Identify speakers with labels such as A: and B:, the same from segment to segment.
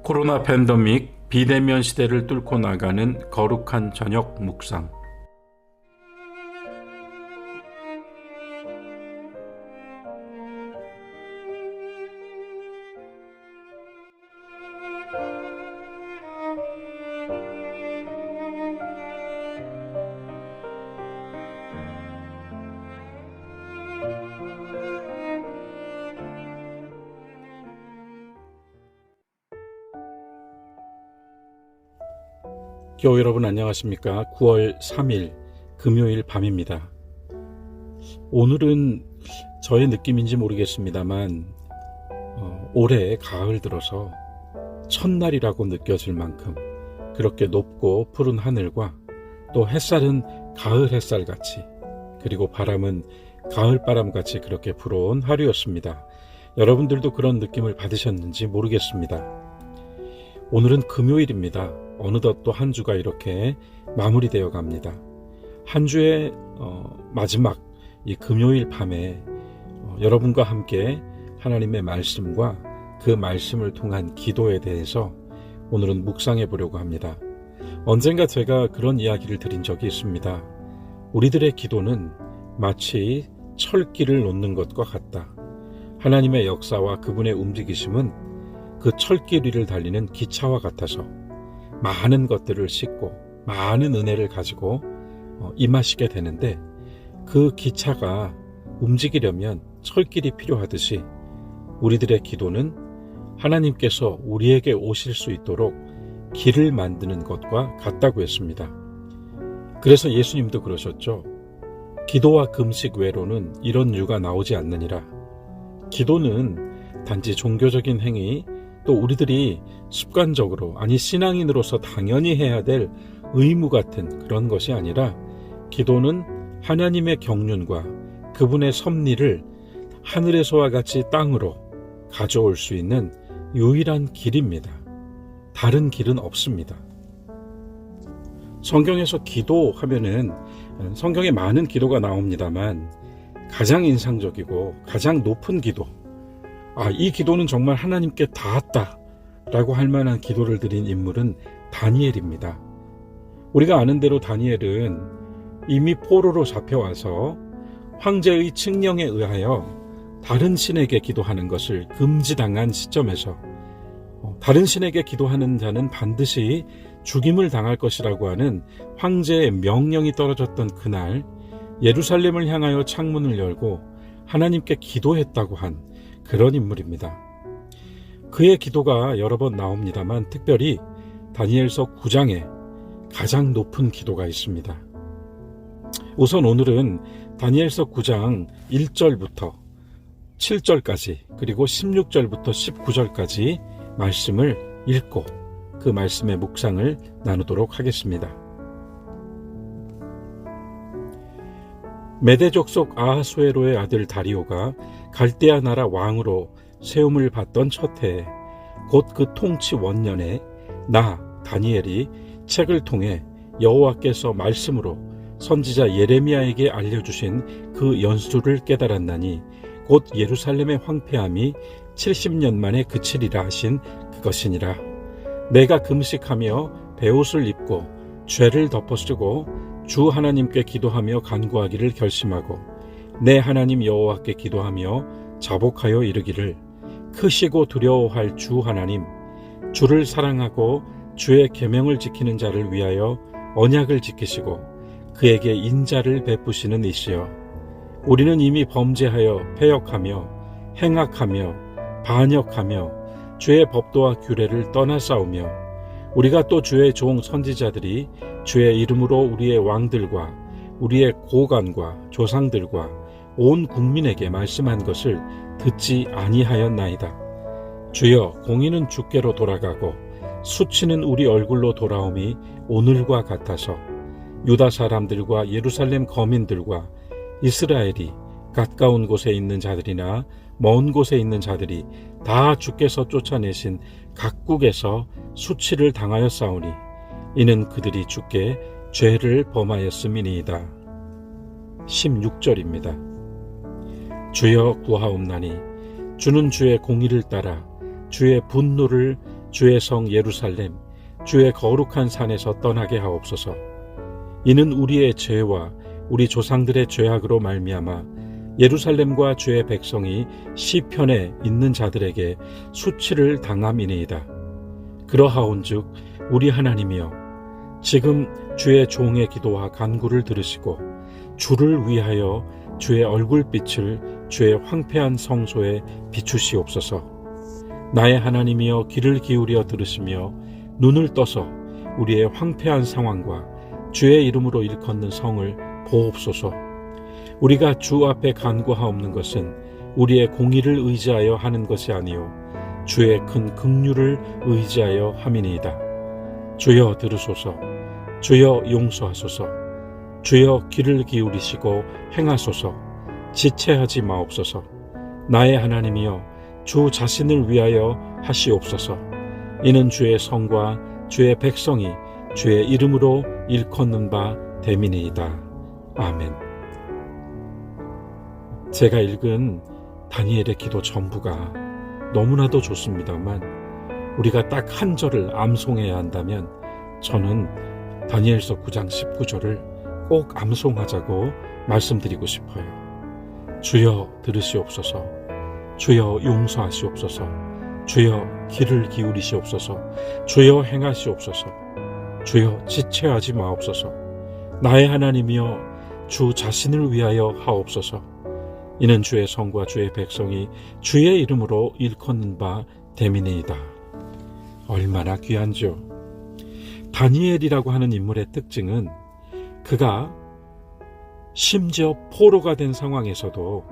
A: 코로나 팬데믹 비대면 시대를 뚫고 나가는 거룩한 저녁 묵상. 교회 여러분 안녕하십니까? 9월 3일 금요일 밤입니다. 오늘은 저의 느낌인지 모르겠습니다만 올해 가을 들어서 첫날이라고 느껴질 만큼 그렇게 높고 푸른 하늘과 또 햇살은 가을 햇살같이, 그리고 바람은 가을 바람같이 그렇게 불어온 하루였습니다. 여러분들도 그런 느낌을 받으셨는지 모르겠습니다. 오늘은 금요일입니다. 어느덧 또 한 주가 이렇게 마무리되어 갑니다. 한 주의 마지막 이 금요일 밤에 여러분과 함께 하나님의 말씀과 그 말씀을 통한 기도에 대해서 오늘은 묵상해 보려고 합니다. 언젠가 제가 그런 이야기를 드린 적이 있습니다. 우리들의 기도는 마치 철길을 놓는 것과 같다. 하나님의 역사와 그분의 움직이심은 그 철길 위를 달리는 기차와 같아서 많은 것들을 싣고 많은 은혜를 가지고 임하시게 되는데, 그 기차가 움직이려면 철길이 필요하듯이 우리들의 기도는 하나님께서 우리에게 오실 수 있도록 길을 만드는 것과 같다고 했습니다. 그래서 예수님도 그러셨죠. 기도와 금식 외로는 이런 유가 나오지 않느니라. 기도는 단지 종교적인 행위, 또 우리들이 습관적으로, 아니 신앙인으로서 당연히 해야 될 의무 같은 그런 것이 아니라, 기도는 하나님의 경륜과 그분의 섭리를 하늘에서와 같이 땅으로 가져올 수 있는 유일한 길입니다. 다른 길은 없습니다. 성경에서 기도하면은 성경에 많은 기도가 나옵니다만 가장 인상적이고 가장 높은 기도, 이 기도는 정말 하나님께 닿았다 라고 할 만한 기도를 드린 인물은 다니엘입니다. 우리가 아는 대로 다니엘은 이미 포로로 잡혀와서 황제의 칙령에 의하여 다른 신에게 기도하는 것을 금지당한 시점에서 다른 신에게 기도하는 자는 반드시 죽임을 당할 것이라고 하는 황제의 명령이 떨어졌던 그날, 예루살렘을 향하여 창문을 열고 하나님께 기도했다고 한 그런 인물입니다. 그의 기도가 여러 번 나옵니다만 특별히 다니엘서 9장에 가장 높은 기도가 있습니다. 우선 오늘은 다니엘서 9장 1절부터 7절까지 그리고 16절부터 19절까지 말씀을 읽고 그 말씀의 묵상을 나누도록 하겠습니다. 메대 족속 아하수에로의 아들 다리오가 갈대아 나라 왕으로 세움을 받던 첫 해에, 곧 그 통치 원년에 나 다니엘이 책을 통해 여호와께서 말씀으로 선지자 예레미야에게 알려주신 그 연수를 깨달았나니 곧 예루살렘의 황폐함이 70년 만에 그치리라 하신 그것이니라. 내가 금식하며 베옷을 입고 죄를 덮어쓰고 주 하나님께 기도하며 간구하기를 결심하고 내 하나님 여호와께 기도하며 자복하여 이르기를, 크시고 두려워할 주 하나님, 주를 사랑하고 주의 계명을 지키는 자를 위하여 언약을 지키시고 그에게 인자를 베푸시는 이시여, 우리는 이미 범죄하여 패역하며 행악하며 반역하며 주의 법도와 규례를 떠나 싸우며, 우리가 또 주의 종 선지자들이 주의 이름으로 우리의 왕들과 우리의 고관과 조상들과 온 국민에게 말씀한 것을 듣지 아니하였나이다. 주여, 공의는 주께로 돌아가고 수치는 우리 얼굴로 돌아옴이 오늘과 같아서 유다 사람들과 예루살렘 거민들과 이스라엘이 가까운 곳에 있는 자들이나 먼 곳에 있는 자들이 다 주께서 쫓아내신 각국에서 수치를 당하였사오니 이는 그들이 주께 죄를 범하였음이니이다. 16절입니다. 주여 구하옵나니 주는 주의 공의를 따라 주의 분노를 주의 성 예루살렘 주의 거룩한 산에서 떠나게 하옵소서. 이는 우리의 죄와 우리 조상들의 죄악으로 말미암아 예루살렘과 주의 백성이 시편에 있는 자들에게 수치를 당함이니이다. 그러하온즉 우리 하나님이여 지금 주의 종의 기도와 간구를 들으시고 주를 위하여 주의 얼굴빛을 주의 황폐한 성소에 비추시옵소서. 나의 하나님이여 귀를 기울여 들으시며 눈을 떠서 우리의 황폐한 상황과 주의 이름으로 일컫는 성을 보옵소서. 우리가 주 앞에 간구하옵는 것은 우리의 공의를 의지하여 하는 것이 아니요 주의 큰 긍휼을 의지하여 함이니이다. 주여 들으소서. 주여 용서하소서. 주여 귀를 기울이시고 행하소서. 지체하지 마옵소서. 나의 하나님이여 주 자신을 위하여 하시옵소서. 이는 주의 성과 주의 백성이 주의 이름으로 일컫는 바 됨이니이다. 아멘. 제가 읽은 다니엘의 기도 전부가 너무나도 좋습니다만 우리가 딱 한 절을 암송해야 한다면 저는 다니엘서 9장 19절을 꼭 암송하자고 말씀드리고 싶어요. 주여 들으시옵소서. 주여 용서하시옵소서. 주여 귀를 기울이시옵소서. 주여 행하시옵소서. 주여 지체하지 마옵소서. 나의 하나님이여 주 자신을 위하여 하옵소서. 이는 주의 성과 주의 백성이 주의 이름으로 일컫는 바 됨이니이다. 얼마나 귀한지요. 다니엘이라고 하는 인물의 특징은 그가 심지어 포로가 된 상황에서도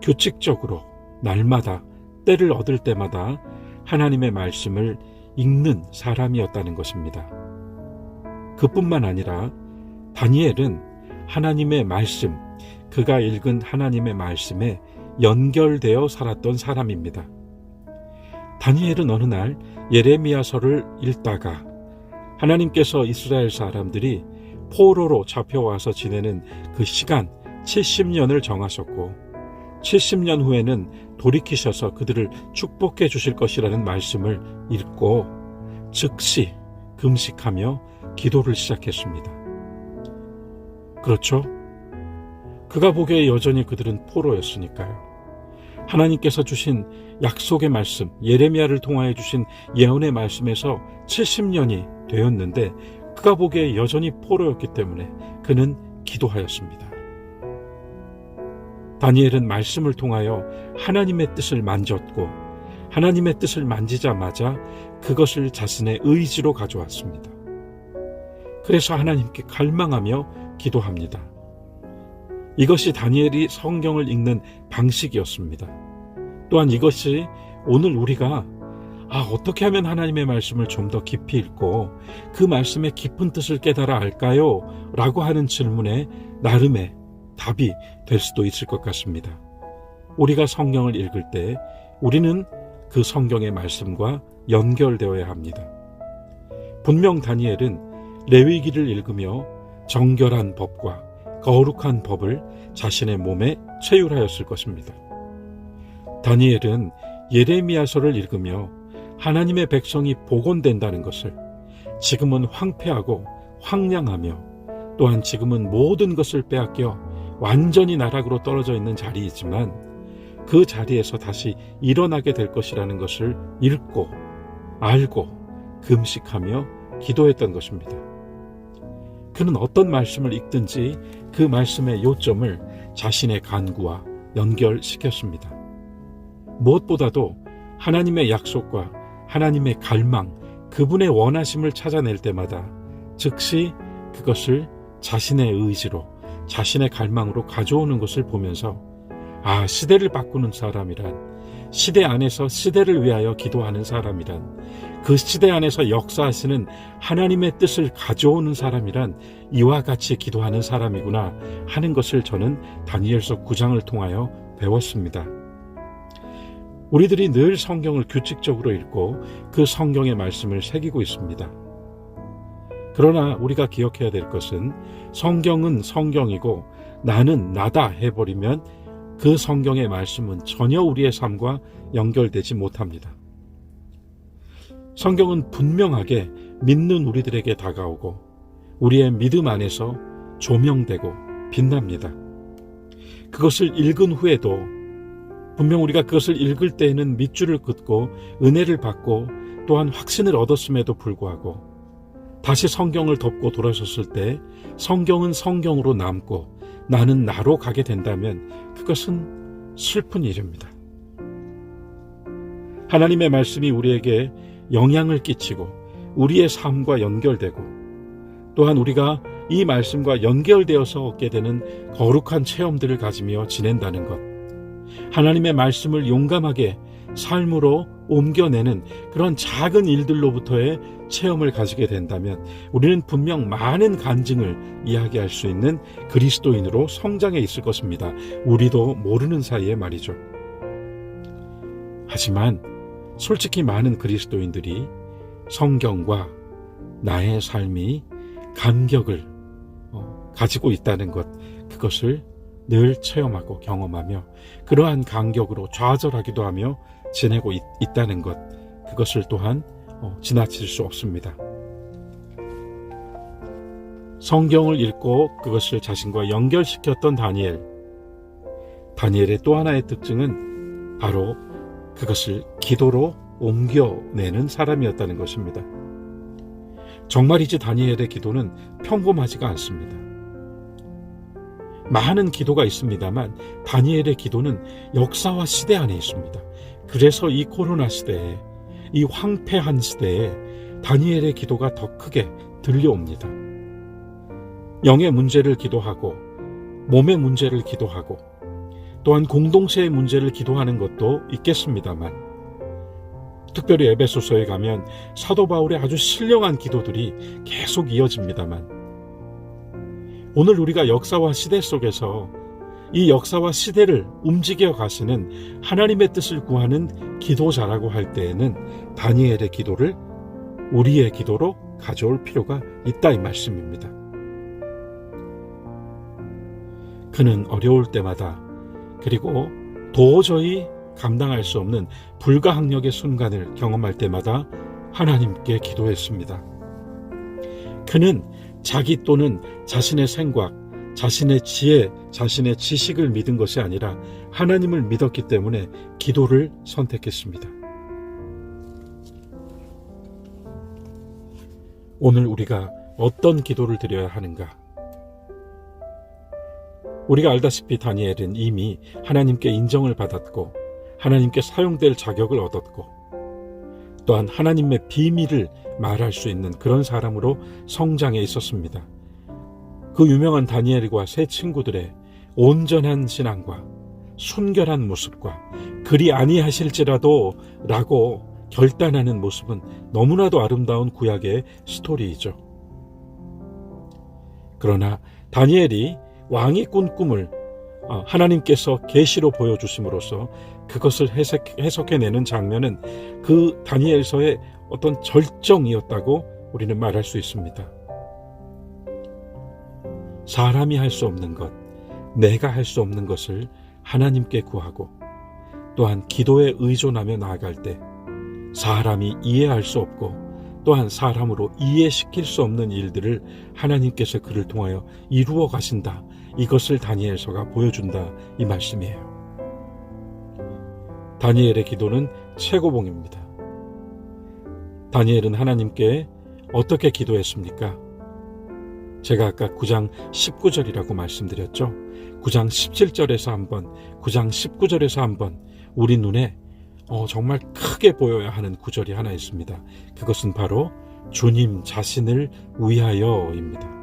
A: 규칙적으로 날마다 때를 얻을 때마다 하나님의 말씀을 읽는 사람이었다는 것입니다. 그뿐만 아니라 다니엘은 하나님의 말씀, 그가 읽은 하나님의 말씀에 연결되어 살았던 사람입니다. 다니엘은 어느 날 예레미야서를 읽다가 하나님께서 이스라엘 사람들이 포로로 잡혀와서 지내는 그 시간 70년을 정하셨고 70년 후에는 돌이키셔서 그들을 축복해 주실 것이라는 말씀을 읽고 즉시 금식하며 기도를 시작했습니다. 그렇죠? 그가 보기에 여전히 그들은 포로였으니까요. 하나님께서 주신 약속의 말씀, 예레미야를 통하여 주신 예언의 말씀에서 70년이 되었는데 그가 보기에 여전히 포로였기 때문에 그는 기도하였습니다. 다니엘은 말씀을 통하여 하나님의 뜻을 만졌고 하나님의 뜻을 만지자마자 그것을 자신의 의지로 가져왔습니다. 그래서 하나님께 갈망하며 기도합니다. 이것이 다니엘이 성경을 읽는 방식이었습니다. 또한 이것이 오늘 우리가 어떻게 하면 하나님의 말씀을 좀 더 깊이 읽고 그 말씀의 깊은 뜻을 깨달아 알까요? 라고 하는 질문에 나름의 답이 될 수도 있을 것 같습니다. 우리가 성경을 읽을 때 우리는 그 성경의 말씀과 연결되어야 합니다. 분명 다니엘은 레위기를 읽으며 정결한 법과 거룩한 법을 자신의 몸에 체휼하였을 것입니다. 다니엘은 예레미야서를 읽으며 하나님의 백성이 복원된다는 것을, 지금은 황폐하고 황량하며 또한 지금은 모든 것을 빼앗겨 완전히 나락으로 떨어져 있는 자리이지만 그 자리에서 다시 일어나게 될 것이라는 것을 읽고 알고 금식하며 기도했던 것입니다. 그는 어떤 말씀을 읽든지 그 말씀의 요점을 자신의 간구와 연결시켰습니다. 무엇보다도 하나님의 약속과 하나님의 갈망, 그분의 원하심을 찾아낼 때마다 즉시 그것을 자신의 의지로, 자신의 갈망으로 가져오는 것을 보면서 시대를 바꾸는 사람이란, 시대 안에서 시대를 위하여 기도하는 사람이란, 그 시대 안에서 역사하시는 하나님의 뜻을 가져오는 사람이란 이와 같이 기도하는 사람이구나 하는 것을 저는 다니엘서 9장을 통하여 배웠습니다. 우리들이 늘 성경을 규칙적으로 읽고 그 성경의 말씀을 새기고 있습니다. 그러나 우리가 기억해야 될 것은 성경은 성경이고 나는 나다 해버리면 그 성경의 말씀은 전혀 우리의 삶과 연결되지 못합니다. 성경은 분명하게 믿는 우리들에게 다가오고 우리의 믿음 안에서 조명되고 빛납니다. 그것을 읽은 후에도 분명 우리가 그것을 읽을 때에는 밑줄을 긋고 은혜를 받고 또한 확신을 얻었음에도 불구하고 다시 성경을 덮고 돌아섰을 때 성경은 성경으로 남고 나는 나로 가게 된다면 그것은 슬픈 일입니다. 하나님의 말씀이 우리에게 영향을 끼치고 우리의 삶과 연결되고 또한 우리가 이 말씀과 연결되어서 얻게 되는 거룩한 체험들을 가지며 지낸다는 것, 하나님의 말씀을 용감하게 삶으로 옮겨내는 그런 작은 일들로부터의 체험을 가지게 된다면 우리는 분명 많은 간증을 이야기할 수 있는 그리스도인으로 성장해 있을 것입니다. 우리도 모르는 사이에 말이죠. 하지만 솔직히 많은 그리스도인들이 성경과 나의 삶이 간격을 가지고 있다는 것, 그것을 늘 체험하고 경험하며 그러한 간격으로 좌절하기도 하며 지내고 있다는 것, 그것을 또한 지나칠 수 없습니다. 성경을 읽고 그것을 자신과 연결시켰던 다니엘의 또 하나의 특징은 바로 그것을 기도로 옮겨내는 사람이었다는 것입니다. 정말이지 다니엘의 기도는 평범하지가 않습니다. 많은 기도가 있습니다만 다니엘의 기도는 역사와 시대 안에 있습니다. 그래서 이 코로나 시대에, 이 황폐한 시대에 다니엘의 기도가 더 크게 들려옵니다. 영의 문제를 기도하고 몸의 문제를 기도하고 또한 공동체의 문제를 기도하는 것도 있겠습니다만 특별히 에베소서에 가면 사도 바울의 아주 신령한 기도들이 계속 이어집니다만 오늘 우리가 역사와 시대 속에서 이 역사와 시대를 움직여 가시는 하나님의 뜻을 구하는 기도자라고 할 때에는 다니엘의 기도를 우리의 기도로 가져올 필요가 있다 이 말씀입니다. 그는 어려울 때마다 그리고 도저히 감당할 수 없는 불가항력의 순간을 경험할 때마다 하나님께 기도했습니다. 그는 자기 또는 자신의 생각, 자신의 지혜, 자신의 지식을 믿은 것이 아니라 하나님을 믿었기 때문에 기도를 선택했습니다. 오늘 우리가 어떤 기도를 드려야 하는가? 우리가 알다시피 다니엘은 이미 하나님께 인정을 받았고 하나님께 사용될 자격을 얻었고 또한 하나님의 비밀을 말할 수 있는 그런 사람으로 성장해 있었습니다. 그 유명한 다니엘과 세 친구들의 온전한 신앙과 순결한 모습과 그리 아니하실지라도 라고 결단하는 모습은 너무나도 아름다운 구약의 스토리이죠. 그러나 다니엘이 왕이 꾼 꿈을 하나님께서 계시로 보여주심으로써 그것을 해석해내는 장면은 그 다니엘서의 어떤 절정이었다고 우리는 말할 수 있습니다. 사람이 할 수 없는 것, 내가 할 수 없는 것을 하나님께 구하고 또한 기도에 의존하며 나아갈 때 사람이 이해할 수 없고 또한 사람으로 이해시킬 수 없는 일들을 하나님께서 그를 통하여 이루어 가신다. 이것을 다니엘서가 보여준다 이 말씀이에요. 다니엘의 기도는 최고봉입니다. 다니엘은 하나님께 어떻게 기도했습니까? 제가 아까 9장 19절이라고 말씀드렸죠. 9장 17절에서 한번, 9장 19절에서 한번 우리 눈에 정말 크게 보여야 하는 구절이 하나 있습니다. 그것은 바로 주님 자신을 위하여입니다.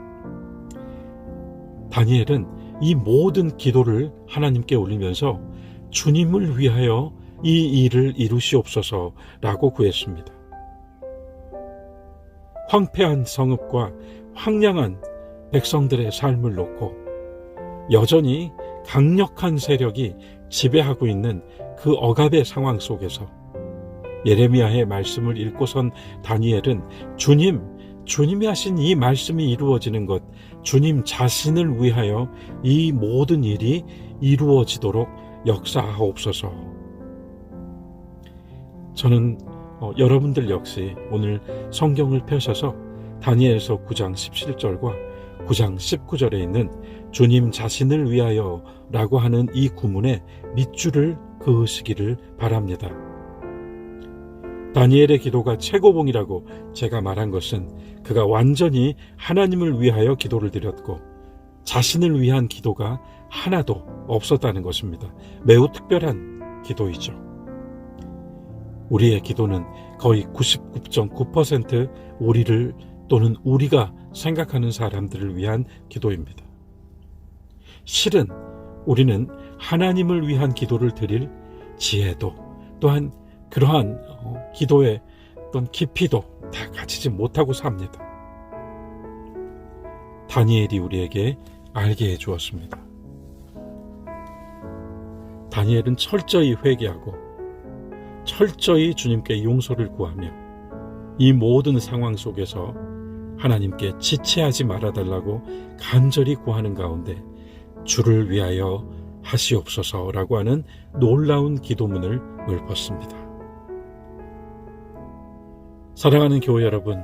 A: 다니엘은 이 모든 기도를 하나님께 올리면서 주님을 위하여 이 일을 이루시옵소서라고 구했습니다. 황폐한 성읍과 황량한 백성들의 삶을 놓고 여전히 강력한 세력이 지배하고 있는 그 억압의 상황 속에서 예레미야의 말씀을 읽고선 다니엘은 주님이 하신 이 말씀이 이루어지는 것, 주님 자신을 위하여 이 모든 일이 이루어지도록 역사하옵소서. 저는 여러분들 역시 오늘 성경을 펴셔서 다니엘서 9장 17절과 9장 19절에 있는 주님 자신을 위하여 라고 하는 이 구문에 밑줄을 그으시기를 바랍니다. 다니엘의 기도가 최고봉이라고 제가 말한 것은 그가 완전히 하나님을 위하여 기도를 드렸고 자신을 위한 기도가 하나도 없었다는 것입니다. 매우 특별한 기도이죠. 우리의 기도는 거의 99.9% 우리를 또는 우리가 생각하는 사람들을 위한 기도입니다. 실은 우리는 하나님을 위한 기도를 드릴 지혜도 또한 그러한 기도의 어떤 깊이도 다 가지지 못하고 삽니다. 다니엘이 우리에게 알게 해주었습니다. 다니엘은 철저히 회개하고 철저히 주님께 용서를 구하며 이 모든 상황 속에서 하나님께 지체하지 말아달라고 간절히 구하는 가운데 주를 위하여 하시옵소서라고 하는 놀라운 기도문을 읊었습니다. 사랑하는 교회 여러분,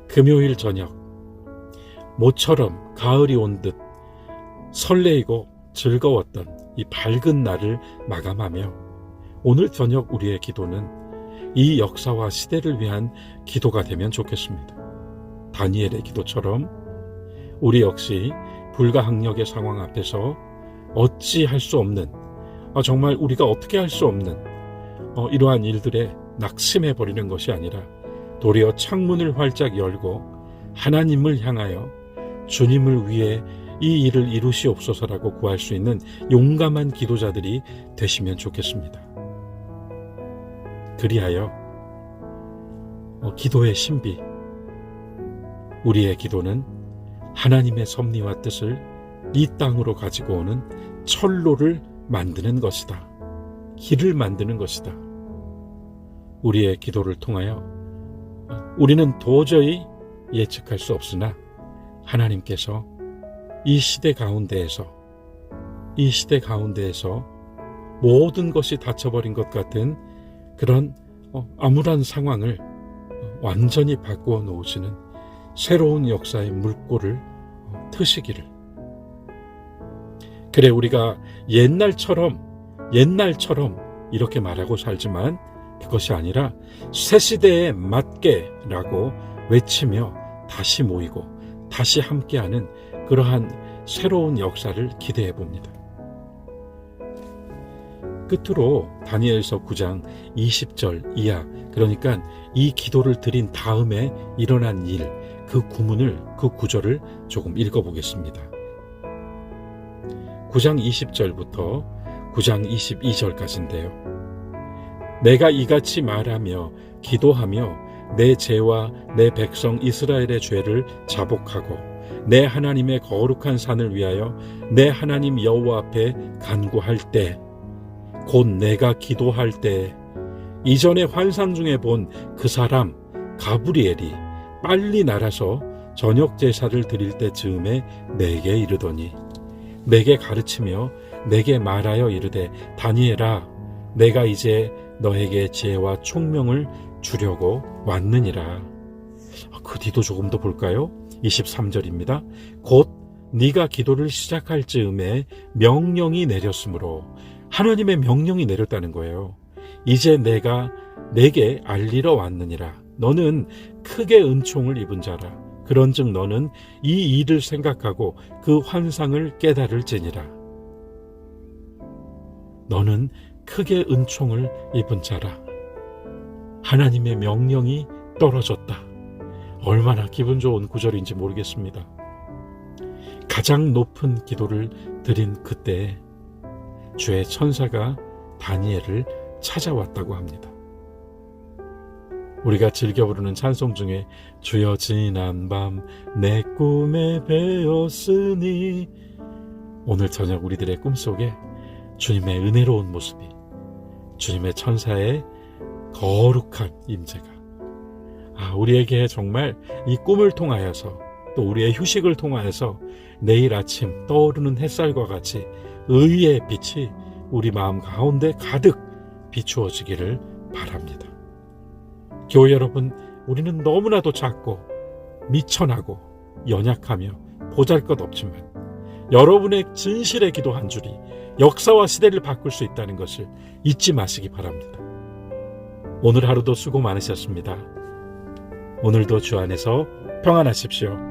A: 금요일 저녁 모처럼 가을이 온 듯 설레이고 즐거웠던 이 밝은 날을 마감하며 오늘 저녁 우리의 기도는 이 역사와 시대를 위한 기도가 되면 좋겠습니다. 다니엘의 기도처럼 우리 역시 불가항력의 상황 앞에서 어찌할 수 없는, 정말 우리가 어떻게 할 수 없는 이러한 일들에 낙심해버리는 것이 아니라 도리어 창문을 활짝 열고 하나님을 향하여 주님을 위해 이 일을 이루시옵소서라고 구할 수 있는 용감한 기도자들이 되시면 좋겠습니다. 그리하여 기도의 신비, 우리의 기도는 하나님의 섭리와 뜻을 이 땅으로 가지고 오는 철로를 만드는 것이다. 길을 만드는 것이다. 우리의 기도를 통하여 우리는 도저히 예측할 수 없으나 하나님께서 이 시대 가운데에서 모든 것이 닫혀버린 것 같은 그런 암울한 상황을 완전히 바꾸어 놓으시는 새로운 역사의 물꼬를 트시기를. 그래, 우리가 옛날처럼 이렇게 말하고 살지만 그것이 아니라 새 시대에 맞게 라고 외치며 다시 모이고 다시 함께하는 그러한 새로운 역사를 기대해 봅니다. 끝으로 다니엘서 9장 20절 이하, 그러니까 이 기도를 드린 다음에 일어난 일, 그 구절을 조금 읽어보겠습니다. 9장 20절부터 9장 22절까지인데요. 내가 이같이 말하며 기도하며 내 죄와 내 백성 이스라엘의 죄를 자복하고 내 하나님의 거룩한 산을 위하여 내 하나님 여호와 앞에 간구할 때, 곧 내가 기도할 때 이전에 환상 중에 본 그 사람 가브리엘이 빨리 날아서 저녁 제사를 드릴 때 즈음에 내게 이르더니, 내게 가르치며 내게 말하여 이르되, 다니엘아, 내가 이제 너에게 지혜와 총명을 주려고 왔느니라. 그 뒤도 조금 더 볼까요? 23절입니다. 곧 네가 기도를 시작할 즈음에 명령이 내렸으므로, 하나님의 명령이 내렸다는 거예요. 이제 내가 내게 알리러 왔느니라. 너는 크게 은총을 입은 자라. 그런즉 너는 이 일을 생각하고 그 환상을 깨달을지니라. 너는 크게 은총을 입은 자라. 하나님의 명령이 떨어졌다. 얼마나 기분 좋은 구절인지 모르겠습니다. 가장 높은 기도를 드린 그때 주의 천사가 다니엘을 찾아왔다고 합니다. 우리가 즐겨 부르는 찬송 중에 주여 지난 밤 내 꿈에 배었으니, 오늘 저녁 우리들의 꿈속에 주님의 은혜로운 모습이, 주님의 천사의 거룩한 임재가 우리에게 정말 이 꿈을 통하여서 또 우리의 휴식을 통하여서 내일 아침 떠오르는 햇살과 같이 의의 빛이 우리 마음 가운데 가득 비추어지기를 바랍니다. 교회 여러분, 우리는 너무나도 작고 미천하고 연약하며 보잘것없지만 여러분의 진실의 기도 한 줄이 역사와 시대를 바꿀 수 있다는 것을 잊지 마시기 바랍니다. 오늘 하루도 수고 많으셨습니다. 오늘도 주 안에서 평안하십시오.